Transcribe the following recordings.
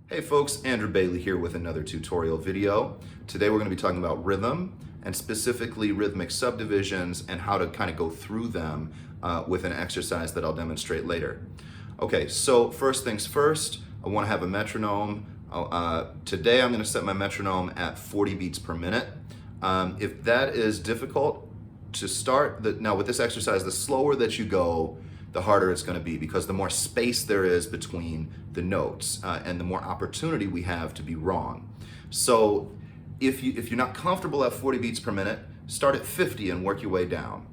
Hey folks, Andrew Bailie here with another tutorial video. Today we're going to be talking about rhythm and specifically rhythmic subdivisions and how to kind of go through them with an exercise that I'll demonstrate later. Okay, so first things first, I want to have a metronome. Today I'm going to set my metronome at 40 beats per minute. If that is difficult to start, now with this exercise, the slower that you go, the harder it's going to be, because the more space there is between the notes and the more opportunity we have to be wrong. So if you're not comfortable at 40 beats per minute, start at 50 and work your way down.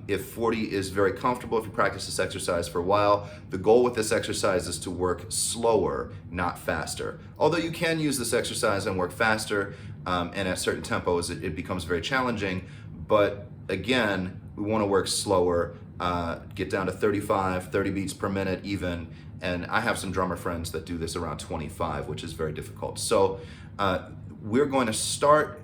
If 40 is very comfortable, if you practice this exercise for a while, the goal with this exercise is to work slower, not faster. Although you can use this exercise and work faster, and at certain tempos it becomes very challenging, but again, we want to work slower, get down to 35, 30 beats per minute even, and I have some drummer friends that do this around 25, which is very difficult. So we're going to start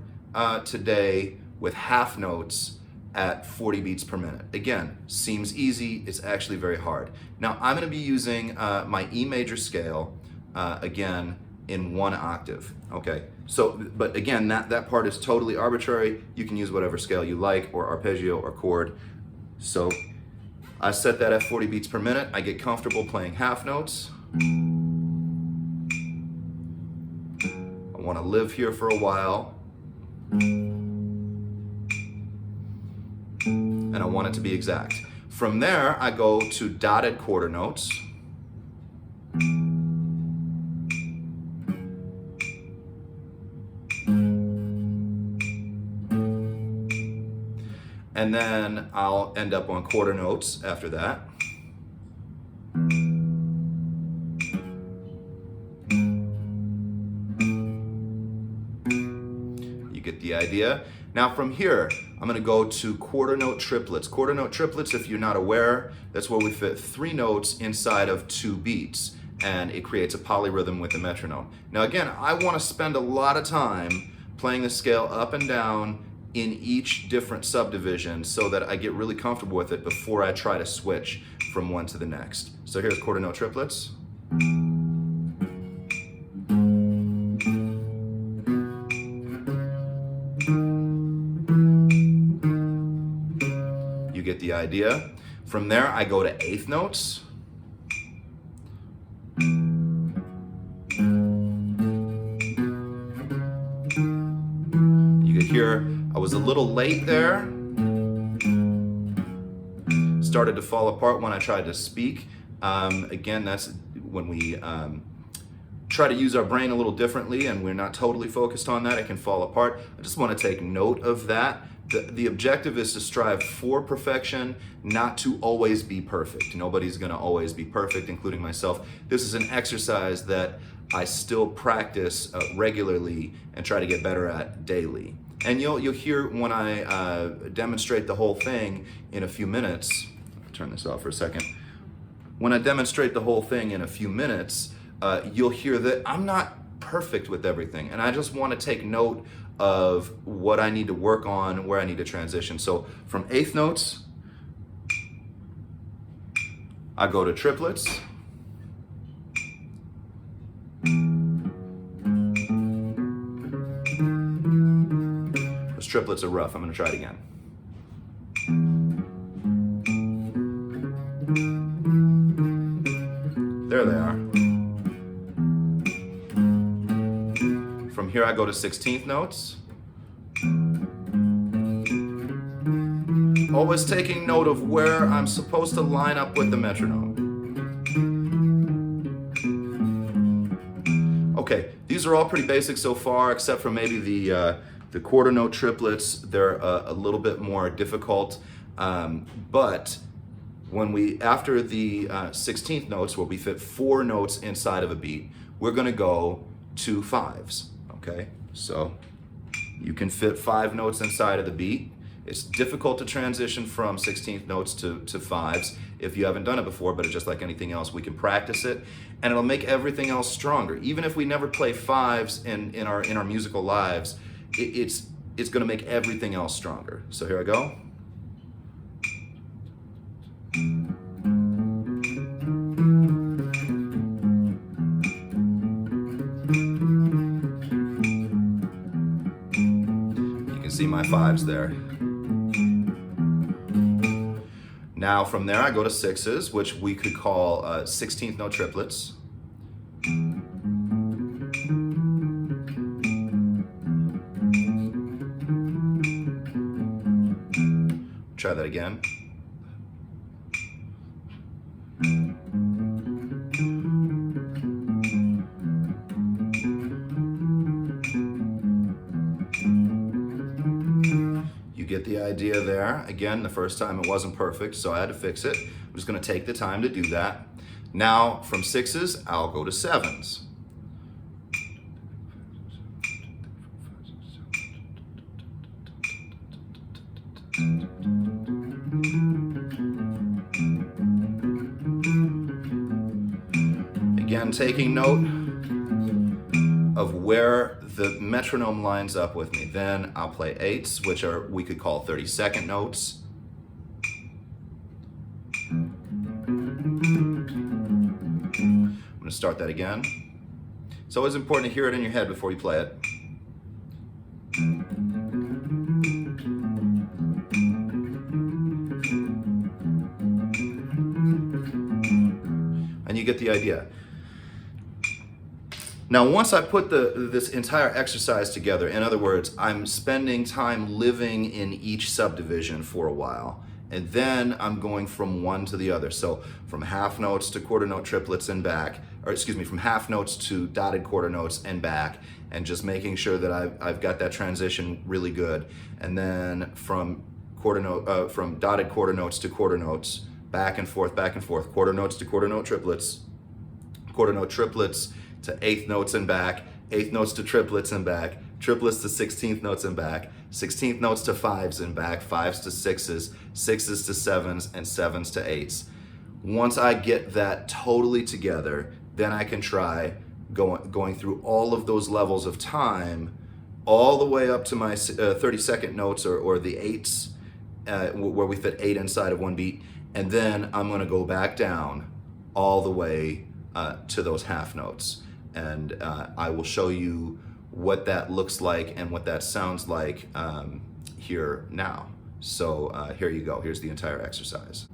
today with half notes at 40 beats per minute. Again, seems easy, it's actually very hard. Now I'm going to be using my E major scale, again, in 1 octave, okay? So, but again, that part is totally arbitrary. You can use whatever scale you like, or arpeggio, or chord. So I set that at 40 beats per minute. I get comfortable playing half notes. I want to live here for a while. And I want it to be exact. From there, I go to dotted quarter notes. And then I'll end up on quarter notes after that. You get the idea. Now from here, I'm going to go to quarter note triplets. Quarter note triplets, if you're not aware, that's where we fit 3 notes inside of 2 beats, and it creates a polyrhythm with the metronome. Now again, I want to spend a lot of time playing the scale up and down in each different subdivision so that I get really comfortable with it before I try to switch from one to the next. So here's quarter note triplets. You get the idea. From there, I go to eighth notes. You can hear I was a little late there. Started to fall apart when I tried to speak. Again, that's when we try to use our brain a little differently and we're not totally focused on that, it can fall apart. I just want to take note of that. The objective is to strive for perfection, not to always be perfect. Nobody's going to always be perfect, including myself. This is an exercise that I still practice regularly and try to get better at daily. And you'll hear when I demonstrate the whole thing in a few minutes. I'll turn this off for a second. When I demonstrate the whole thing in a few minutes, you'll hear that I'm not perfect with everything, and I just want to take note of what I need to work on, where I need to transition. So from eighth notes, I go to triplets. Those triplets are rough. I'm going to try it again. There they are. From here I go to 16th notes. Always taking note of where I'm supposed to line up with the metronome. Okay, these are all pretty basic so far, except for maybe the quarter note triplets. They're a little bit more difficult, but when after the 16th notes, where we fit 4 notes inside of a beat, we're going to go to 5s. Okay, so you can fit 5 notes inside of the beat. It's difficult to transition from 16th notes to 5s if you haven't done it before, but it's just like anything else, we can practice it, and it'll make everything else stronger. Even if we never play 5s in our musical lives, it's going to make everything else stronger. So here I go. see my fives there. Now from there I go to sixes, which we could call 16th note triplets. Try that again. You get the idea there. Again, the first time it wasn't perfect, so I had to fix it. I'm just going to take the time to do that. Now, from sixes, I'll go to sevens. Again, taking note of where the metronome lines up with me. Then I'll play eights, which are, we could call 32nd notes. I'm going to start that again. It's always important to hear it in your head before you play it. And you get the idea. Now, once I put this entire exercise together, in other words, I'm spending time living in each subdivision for a while, and then I'm going from one to the other. So from half notes to quarter note triplets and back, or excuse me, from half notes to dotted quarter notes and back, and just making sure that I've got that transition really good. And then from from dotted quarter notes to quarter notes, back and forth, quarter notes to quarter note triplets to eighth notes and back, eighth notes to triplets and back, triplets to 16th notes and back, 16th notes to fives and back, fives to sixes, sixes to sevens, and sevens to eights. Once I get that totally together, then I can try going through all of those levels of time, all the way up to my 32nd notes or the eights, where we fit 8 inside of one beat, and then I'm going to go back down all the way to those half notes. And I will show you what that looks like and what that sounds like here now. So here you go. Here's the entire exercise.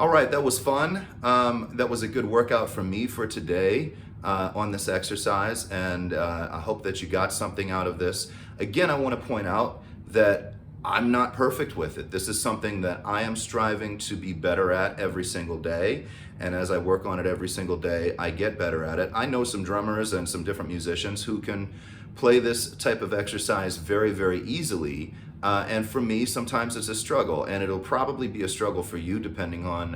All right, that was fun. That was a good workout for me for today on this exercise, and I hope that you got something out of this. Again, I want to point out that I'm not perfect with it. This is something that I am striving to be better at every single day, and as I work on it every single day, I get better at it. I know some drummers and some different musicians who can play this type of exercise very, very easily. And for me, sometimes it's a struggle, and it'll probably be a struggle for you depending on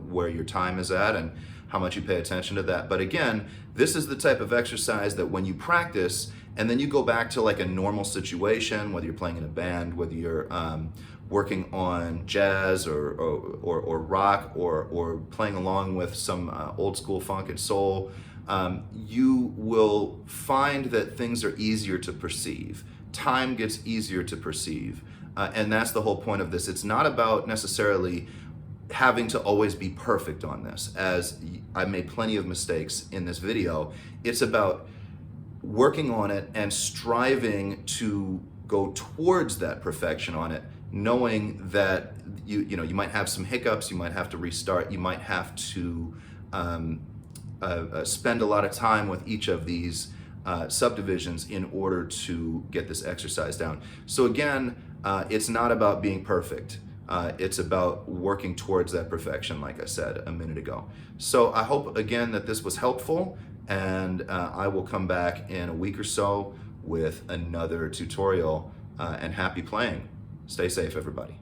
where your time is at and how much you pay attention to that. But again, this is the type of exercise that when you practice and then you go back to like a normal situation, whether you're playing in a band, whether you're working on jazz or rock or playing along with some old school funk and soul, you will find that things are easier to perceive. Time gets easier to perceive. And that's the whole point of this. It's not about necessarily having to always be perfect on this, as I made plenty of mistakes in this video. It's about working on it and striving to go towards that perfection on it, knowing that you might have some hiccups, you might have to restart, you might have to spend a lot of time with each of these subdivisions in order to get this exercise down. So again, it's not about being perfect. It's about working towards that perfection, like I said a minute ago. So I hope again that this was helpful, and I will come back in a week or so with another tutorial, and happy playing. Stay safe, everybody.